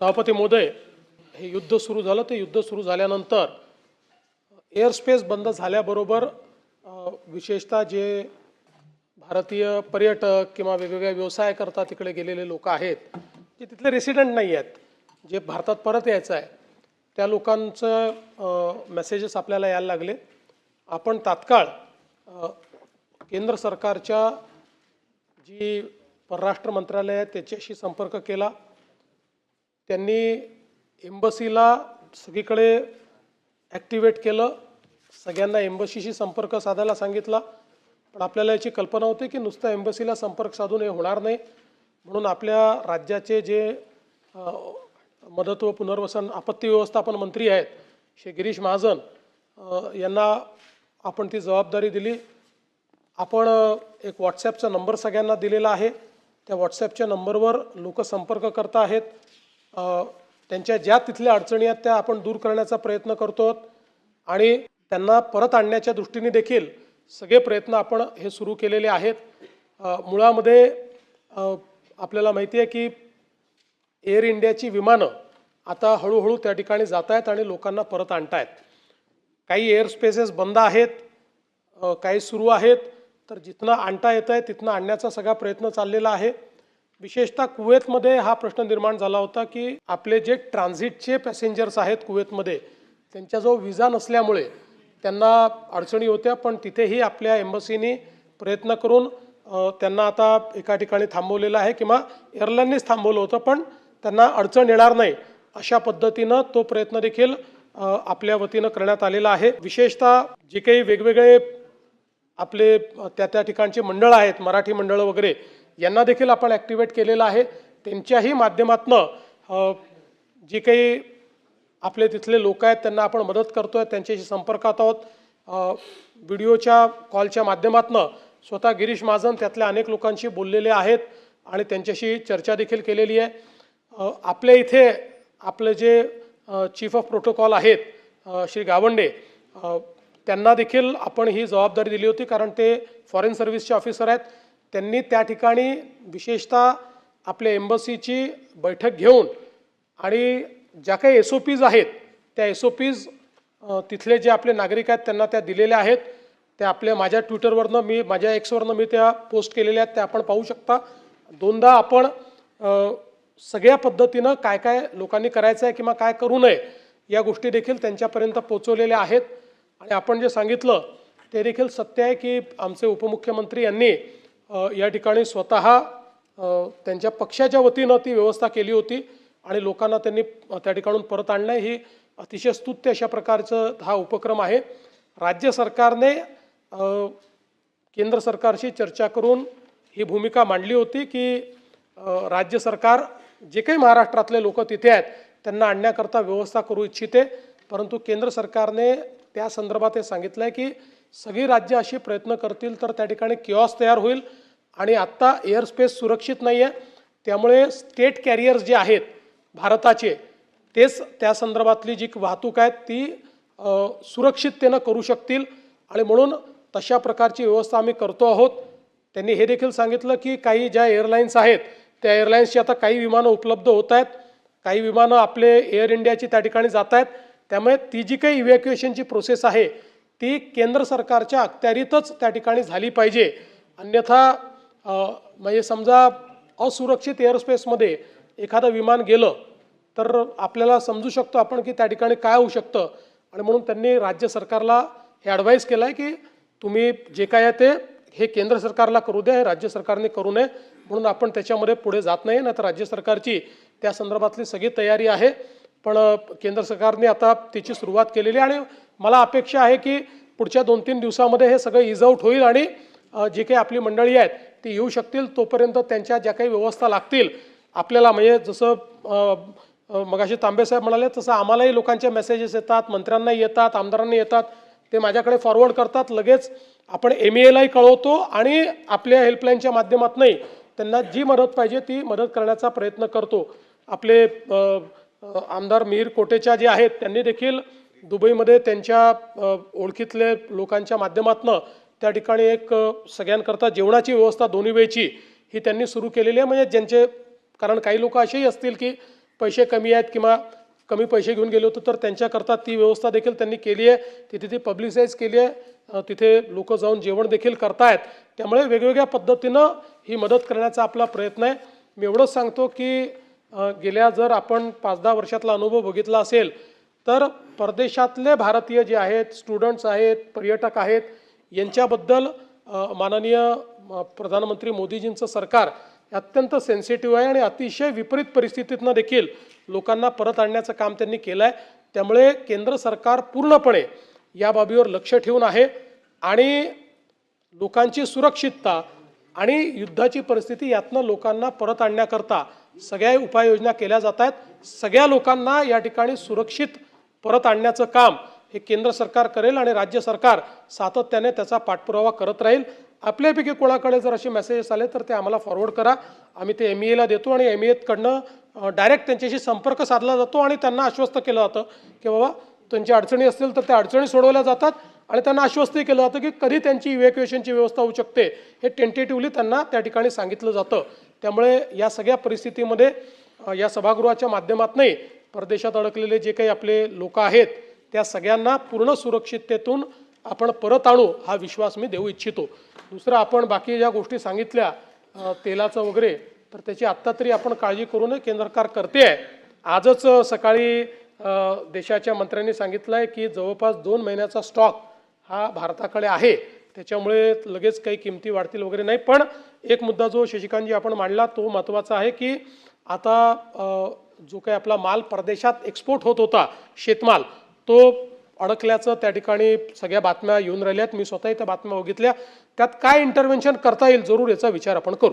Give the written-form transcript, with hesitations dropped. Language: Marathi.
सभापती महोदय, हे युद्ध सुरू झालं. ते युद्ध सुरू झाल्यानंतर एअर स्पेस बंद झाल्याबरोबर विशेषतः जे भारतीय पर्यटक किंवा वेगवेगळ्या व्यवसाय करता तिकडे गेलेले लोक आहेत, जे तिथले रेसिडेंट नाही आहेत, जे भारतात परत यायचं आहे, त्या लोकांचं मेसेजेस आपल्याला यायला लागले. आपण तात्काळ केंद्र सरकारच्या जी परराष्ट्र मंत्रालय आहे त्याच्याशी संपर्क केला. त्यांनी एम्बसीला सगळीकडे ॲक्टिवेट केलं, सगळ्यांना एम्बसीशी संपर्क साधायला सांगितला. पण आपल्याला याची कल्पना होती की नुसतं एम्बसीला संपर्क साधून हे होणार नाही, म्हणून आपल्या राज्याचे जे मदत व पुनर्वसन आपत्ती व्यवस्थापन मंत्री आहेत श्री गिरीश महाजन यांना आपण ती जबाबदारी दिली. आपण एक व्हॉट्सॲपचा नंबर सगळ्यांना दिलेला आहे. त्या व्हॉट्सॲपच्या नंबरवर लोक संपर्क करत आहेत. त्यांच्या ज्या तिथल्या अडचणी आहेत त्या आपण दूर करण्याचा प्रयत्न करतो आणि त्यांना परत आणण्याच्या दृष्टीने देखील सगळे प्रयत्न आपण हे सुरू केलेले आहेत. मुळामध्ये आपल्याला माहिती आहे की एअर इंडियाची विमानं आता हळूहळू त्या ठिकाणी जात आहेत आणि लोकांना परत आणत आहेत. काही एअर स्पेसेस बंद आहेत, काही सुरू आहेत. तर जिथनं आणता येतं आहे तिथनं आणण्याचा सगळा प्रयत्न चाललेला आहे. विशेषतः कुवेतमध्ये हा प्रश्न निर्माण झाला होता की आपले जे ट्रान्झिटचे पॅसेंजर्स आहेत कुवेतमध्ये, त्यांचा जो विजा नसल्यामुळे त्यांना अडचणी होत्या. पण तिथेही आपल्या एम्बसीनी प्रयत्न करून त्यांना आता एका ठिकाणी थांबवलेलं आहे किंवा एअरलाईननीच थांबवलं होतं, पण त्यांना अडचण येणार नाही अशा पद्धतीनं तो प्रयत्न देखील आपल्या वतीनं करण्यात आलेला आहे. विशेषतः जे काही वेगवेगळे आपले त्या ठिकाणचे मंडळ आहेत, मराठी मंडळं वगैरे, यांना देखील आपण ॲक्टिवेट केलेलं आहे. त्यांच्याही माध्यमातनं जे काही आपले तिथले लोक आहेत त्यांना आपण मदत करतो आहे, त्यांच्याशी संपर्कात आहोत. व्हिडिओच्या कॉलच्या माध्यमातनं स्वतः गिरीश महाजन त्यातल्या अनेक लोकांशी बोललेले आहेत आणि त्यांच्याशी चर्चा देखील केलेली आहे. आपल्या इथे आपले जे चीफ ऑफ प्रोटोकॉल आहेत श्री गावंडे, त्यांना देखील आपण ही जबाबदारी दिली होती, कारण ते फॉरेन सर्व्हिसचे ऑफिसर आहेत. त्यांनी त्या ठिकाणी विशेषतः आपल्या एम्बसीची बैठक घेऊन आणि ज्या काही SOPs आहेत त्या SOPs तिथले जे आपले नागरिक आहेत त्यांना त्या दिलेल्या आहेत. त्या आपल्या माझ्या ट्विटरवरनं माझ्या Xवरनं मी त्या पोस्ट केलेल्या आहेत, त्या आपण पाहू शकता. दोनदा आपण सगळ्या पद्धतीनं काय काय लोकांनी करायचं आहे किंवा काय करू नये या गोष्टी देखील त्यांच्यापर्यंत पोचवलेल्या आहेत. आणि आपण जे सांगितलं ते देखील सत्य आहे की आमचे उपमुख्यमंत्री यांनी या ठिकाणी स्वतः त्यांच्या पक्षाच्या वतीनं ती व्यवस्था केली होती आणि लोकांना त्यांनी त्या ठिकाणून परत आणणं ही अतिशय स्तुत्य अशा प्रकारचं हा उपक्रम आहे. राज्य सरकारने केंद्र सरकारशी चर्चा करून ही भूमिका मांडली होती की राज्य सरकार जे काही महाराष्ट्रातले लोक तिथे आहेत त्यांना आणण्याकरता व्यवस्था करू इच्छिते, परंतु केंद्र सरकारने त्या संदर्भात हे सांगितलं आहे की सगळी राज्य अशी प्रयत्न करतील तर त्या ठिकाणी किऑस तयार होईल. आणि आत्ता एअर स्पेस सुरक्षित नाही आहे, त्यामुळे स्टेट कॅरियर्स जे आहेत भारताचे तेच त्या संदर्भातली जी वाहतूक आहे ती सुरक्षिततेनं करू शकतील आणि म्हणून तशा प्रकारची व्यवस्था आम्ही करतो आहोत. त्यांनी हे देखील सांगितलं की काही ज्या एअरलाईन्स आहेत त्या एअरलाईन्सची आता काही विमानं उपलब्ध होत आहेत, काही विमानं आपले एअर इंडियाची त्या ठिकाणी जात आहेत. त्यामुळे ती जी काही इव्हॅक्युएशनची प्रोसेस आहे ती केंद्र सरकारच्या अखत्यारीतच त्या ठिकाणी झाली पाहिजे. अन्यथा म्हणजे समजा असुरक्षित एअरस्पेसमध्ये एखादं विमान गेलं तर आपल्याला समजू शकतो आपण की त्या ठिकाणी काय होऊ शकतं. आणि म्हणून त्यांनी राज्य सरकारला हे ॲडवाईस केलं आहे की तुम्ही जे काय आहे ते हे केंद्र सरकारला करू द्या, हे राज्य सरकारने करू नये. म्हणून आपण त्याच्यामध्ये पुढे जात नाही. तर राज्य सरकारची त्या संदर्भातली सगळी तयारी आहे, पण केंद्र सरकारने आता त्याची सुरुवात केलेली आहे. आणि मला अपेक्षा आहे की पुढच्या 2-3 दिवसामध्ये हे सगळं इज आऊट होईल आणि जे काही आपली मंडळी आहेत ती येऊ शकतील. तोपर्यंत त्यांच्या ज्या काही व्यवस्था लागतील आपल्याला, म्हणजे जसं मगाशी तांबेसाहेब म्हणाले तसं आम्हालाही लोकांचे मेसेजेस येतात, मंत्र्यांनाही येतात, आमदारांना येतात, ते माझ्याकडे फॉरवर्ड करतात. लगेच आपण MEAलाही कळवतो आणि आपल्या हेल्पलाईनच्या माध्यमातूनही त्यांना जी मदत पाहिजे ती मदत करण्याचा प्रयत्न करतो. आपले आमदार मिहीर कोटेचा जे आहेत त्यांनी देखील दुबईमध्ये त्यांच्या ओळखीतले लोकांच्या माध्यमातून त्या ठिकाणी एक सगळ्यांकरता जेवणाची व्यवस्था दोन्ही वेळची ही त्यांनी सुरू केलेली आहे. म्हणजे ज्यांचे, कारण काही लोक असेही असतील की पैसे कमी आहेत किंवा कमी पैसे घेऊन गेले होते तर त्यांच्याकरता ती व्यवस्था देखील त्यांनी केली आहे, तिथे ती पब्लिसाइज केली आहे, तिथे लोक जाऊन जेवण देखील करतायत. त्यामुळे वेगवेगळ्या पद्धतीनं ही मदत करण्याचा आपला प्रयत्न आहे. मी एवढंच सांगतो की गेल्या जर आपण 5-10 वर्षातला अनुभव बघितला असेल तर परदेशातले भारतीय जे आहेत, स्टुडंट्स आहेत, पर्यटक आहेत, यांच्याबद्दल माननीय प्रधानमंत्री मोदीजींचं सरकार अत्यंत सेन्सिटिव्ह आहे आणि अतिशय विपरीत परिस्थितीतनं देखील लोकांना परत आणण्याचं काम त्यांनी केलं आहे. त्यामुळे केंद्र सरकार पूर्णपणे या बाबीवर लक्ष ठेवून आहे आणि लोकांची सुरक्षितता आणि युद्धाची परिस्थिती यातनं लोकांना परत आणण्याकरता सगळ्या उपाययोजना केल्या जात आहेत. सगळ्या लोकांना या ठिकाणी सुरक्षित परत आणण्याचं काम हे केंद्र सरकार करेल आणि राज्य सरकार सातत्याने त्याचा पाठपुरावा करत राहील. आपल्यापैकी कोणाकडे जर असे मेसेजेस आले तर ते आम्हाला फॉरवर्ड करा. आम्ही ते MEAला देतो आणि MEAकडनं डायरेक्ट त्यांच्याशी संपर्क साधला जातो आणि त्यांना आश्वस्त केलं जातं की बाबा त्यांच्या अडचणी असतील तर त्या अडचणी सोडवल्या जातात आणि त्यांना आश्वस्तही केलं जातं की कधी त्यांची इव्हॅक्युएशनची व्यवस्था होऊ शकते हे टेंटेटिव्हली त्यांना त्या ठिकाणी सांगितलं जातं. त्यामुळे या सगळ्या परिस्थितीमध्ये या सभागृहाच्या माध्यमातूनही परदेशात अडकलेले जे काही आपले लोक आहेत त्या सगळ्यांना पूर्ण सुरक्षिततेतून आपण परत आणू हा विश्वास मी देऊ इच्छितो. दुसरं आपण बाकी ज्या गोष्टी सांगितल्या तेलाचं वगैरे तर त्याची आत्ता तरी आपण काळजी करू नये, केंद्र सरकार करते आहे. आजच सकाळी देशाच्या मंत्र्यांनी सांगितलं आहे की जवळपास 2 महिन्याचा स्टॉक हा भारताकडे आहे, त्याच्यामुळे लगेच काही किमती वाढतील वगैरे नाही. पण एक मुद्दा जो शशिकांतजी आपण मांडला तो महत्त्वाचा आहे की आता जो काही आपला माल परदेशात एक्सपोर्ट होत होता शेतमाल तो अडकल्याचं त्या ठिकाणी सगळ्या बातम्या येऊन राहिल्यात. मी स्वतःही त्या बातम्या बघितल्या. त्यात काय इंटरव्हेन्शन करता येईल जरूर याचा विचार आपण करू.